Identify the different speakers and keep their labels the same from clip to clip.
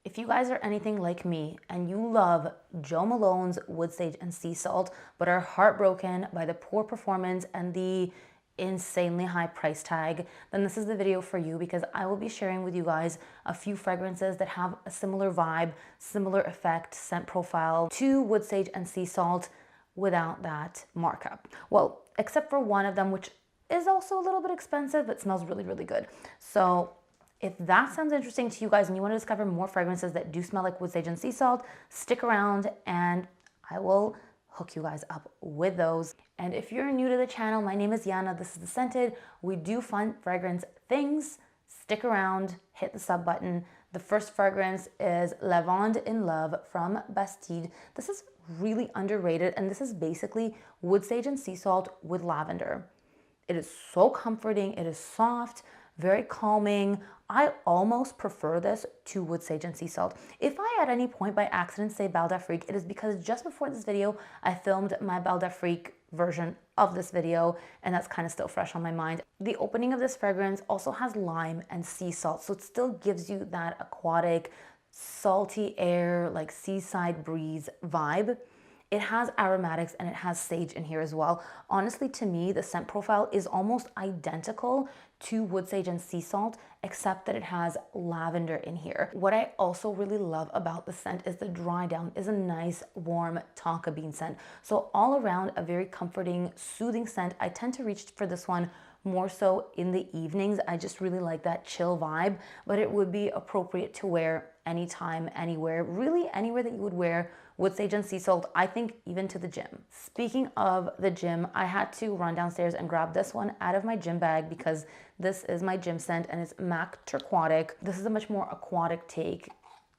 Speaker 1: If you guys are anything like me and you love Joe Malone's Wood Sage and Sea Salt, but are heartbroken by the poor performance and the insanely high price tag, then this is the video for you, because I will be sharing with you guys a few fragrances that have a similar vibe, similar effect, scent profile to Wood Sage and Sea Salt without that markup. Well, except for one of them, which is also a little bit expensive, but smells really, really good. So if that sounds interesting to you guys and you want to discover more fragrances that do smell like Wood Sage and Sea Salt, stick around and I will hook you guys up with those. And if you're new to the channel, my name is Yana. This is The Scented. We do fun fragrance things. Stick around, hit the sub button. The first fragrance is Lavonde in Love from Bastide. This is really underrated, and this is basically Wood Sage and Sea Salt with lavender. It is so comforting. It is soft, very calming. I almost prefer this to Wood Sage and Sea Salt. If I at any point by accident say Belle d'Afrique, it is because just before this video, I filmed my Belle d'Afrique version of this video, and that's kind of still fresh on my mind. The opening of this fragrance also has lime and sea salt, so it still gives you that aquatic, salty air, like seaside breeze vibe. It has aromatics and it has sage in here as well. Honestly, to me, the scent profile is almost identical to Wood Sage and Sea Salt, except that it has lavender in here. What I also really love about the scent is the dry down is a nice, warm tonka bean scent. So all around, a very comforting, soothing scent. I tend to reach for this one more so in the evenings. I just really like that chill vibe, but it would be appropriate to wear anytime, anywhere, really anywhere that you would wear Wood Sage and Sea Salt, I think even to the gym. Speaking of the gym, I had to run downstairs and grab this one out of my gym bag because this is my gym scent and it's MAC Turquatic. This is a much more aquatic take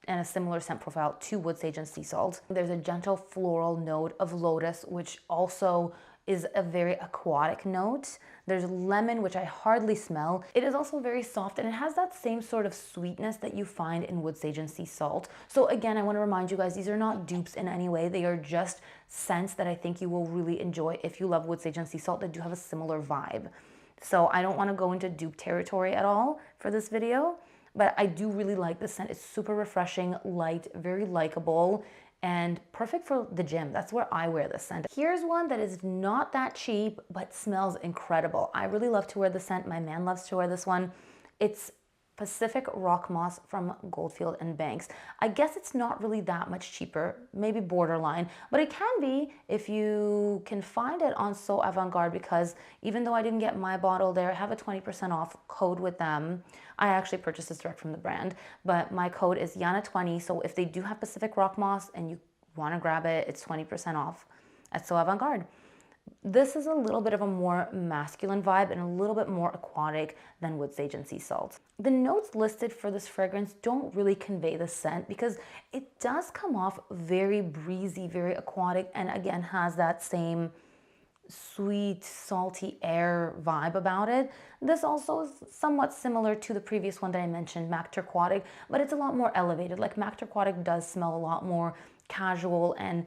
Speaker 1: and a similar scent profile to Wood Sage and Sea Salt. There's a gentle floral note of lotus, which also is a very aquatic note. There's lemon, which I hardly smell. It is also very soft and it has that same sort of sweetness that you find in Wood Sage and Sea Salt. So again, I want to remind you guys, these are not dupes in any way. They are just scents that I think you will really enjoy if you love Wood Sage and Sea Salt that do have a similar vibe. So I don't want to go into dupe territory at all for this video, but I do really like this scent. It's super refreshing, light, very likable, and perfect for the gym. That's where I wear this scent. Here's one that is not that cheap, but smells incredible. I really love to wear the scent. My man loves to wear this one. It's Pacific Rock Moss from Goldfield and Banks. I guess it's not really that much cheaper, maybe borderline, but it can be if you can find it on So Avant-Garde, because even though I didn't get my bottle there, I have a 20% off code with them. I actually purchased this direct from the brand, but my code is YANA20. So if they do have Pacific Rock Moss and you want to grab it, it's 20% off at So Avant-Garde. This is a little bit of a more masculine vibe and a little bit more aquatic than Wood Sage and Sea Salt. The notes listed for this fragrance don't really convey the scent because it does come off very breezy, very aquatic, and again has that same sweet, salty air vibe about it. This also is somewhat similar to the previous one that I mentioned, MAC Turquatic, but it's a lot more elevated. Like MAC Turquatic does smell a lot more casual and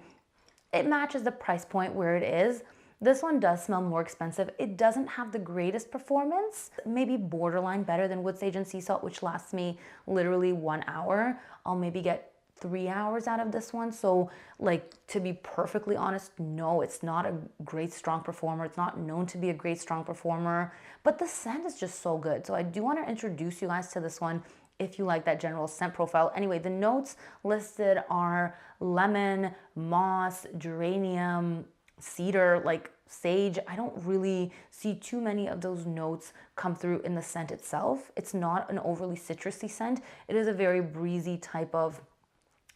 Speaker 1: it matches the price point where it is. This one does smell more expensive. It doesn't have the greatest performance, maybe borderline better than Wood Sage and Sea Salt, which lasts me literally 1 hour. I'll maybe get 3 hours out of this one. So like, to be perfectly honest, no, it's not a great strong performer. It's not known to be a great strong performer, but the scent is just so good. So I do want to introduce you guys to this one if you like that general scent profile. Anyway, the notes listed are lemon, moss, geranium, cedar, like sage. I don't really see too many of those notes come through in the scent itself. It's not an overly citrusy scent. It is a very breezy type of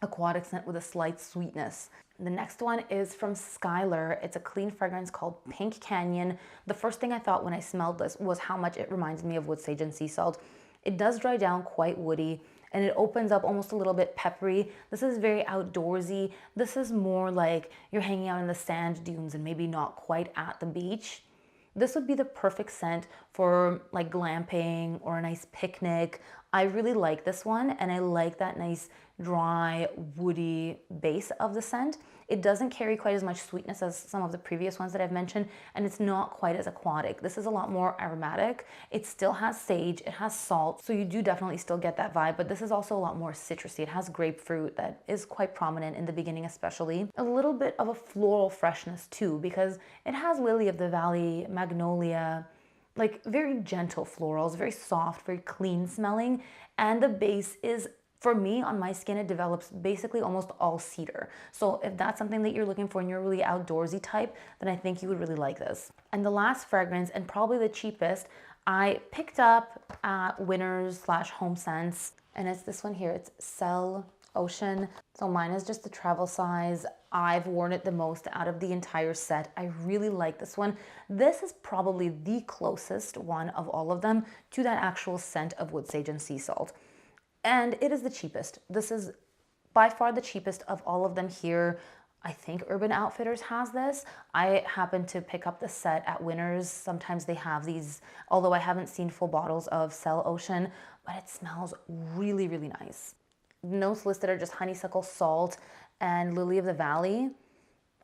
Speaker 1: aquatic scent with a slight sweetness. The next one is from Skyler. It's a clean fragrance called Pink Canyon. The first thing I thought when I smelled this was how much it reminds me of Wood Sage and Sea Salt. It does dry down quite woody and it opens up almost a little bit peppery. This is very outdoorsy. This is more like you're hanging out in the sand dunes and maybe not quite at the beach. This would be the perfect scent for like glamping or a nice picnic. I really like this one, and I like that nice dry woody base of the scent. It doesn't carry quite as much sweetness as some of the previous ones that I've mentioned, and it's not quite as aquatic. This is a lot more aromatic. It still has sage, it has salt, so you do definitely still get that vibe, but this is also a lot more citrusy. It has grapefruit that is quite prominent in the beginning especially. A little bit of a floral freshness too, because it has lily of the valley, magnolia, like very gentle florals, very soft, very clean smelling, and the base is, for me, on my skin, it develops basically almost all cedar. So if that's something that you're looking for and you're a really outdoorsy type, then I think you would really like this. And the last fragrance, and probably the cheapest, I picked up at Winners / Home Sense, and it's this one here. It's Cell Ocean. So mine is just the travel size. I've worn it the most out of the entire set. I really like this one. This is probably the closest one of all of them to that actual scent of wood sage and sea salt. And it is the cheapest. This is by far the cheapest of all of them here. I think Urban Outfitters has this. I happen to pick up the set at Winners. Sometimes they have these, although I haven't seen full bottles of Cell Ocean, but it smells really, really nice. Notes listed are just honeysuckle, salt, and lily of the valley.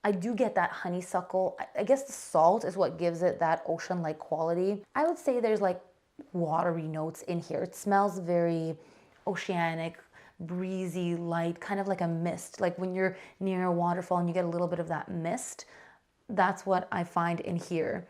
Speaker 1: I do get that honeysuckle. I guess the salt is what gives it that ocean-like quality. I would say there's like watery notes in here. It smells very oceanic, breezy, light, kind of like a mist. Like when you're near a waterfall and you get a little bit of that mist, that's what I find in here.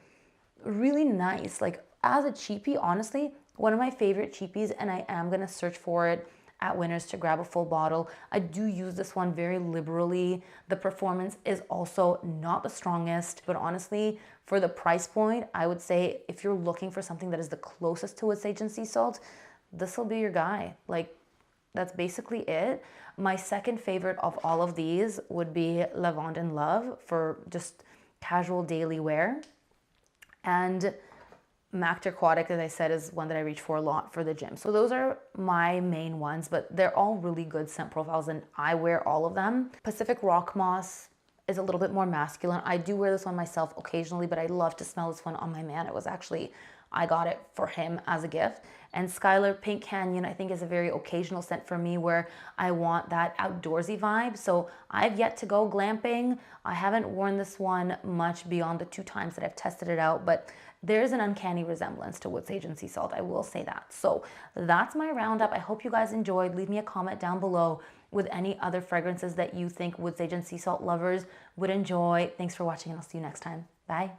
Speaker 1: Really nice. Like as a cheapie, honestly, one of my favorite cheapies, and I am gonna search for it at Winners to grab a full bottle. I do use this one very liberally. The performance is also not the strongest, but honestly, for the price point, I would say if you're looking for something that is the closest to wood sage and sea salt, this will be your guy. Like, that's basically it. My second favorite of all of these would be Lavonde and Love for just casual daily wear. And Mac Aquatic, as I said, is one that I reach for a lot for the gym. So those are my main ones, but they're all really good scent profiles and I wear all of them. Pacific Rock Moss is a little bit more masculine. I do wear this one myself occasionally, but I love to smell this one on my man. It was actually, I got it for him as a gift. And Skyler Pink Canyon, I think, is a very occasional scent for me where I want that outdoorsy vibe. So I've yet to go glamping. I haven't worn this one much beyond the 2 times that I've tested it out, but there's an uncanny resemblance to wood sage and sea salt, I will say that. So that's my roundup. I hope you guys enjoyed. Leave me a comment down below with any other fragrances that you think wood sage and sea salt lovers would enjoy. Thanks for watching, and I'll see you next time. Bye.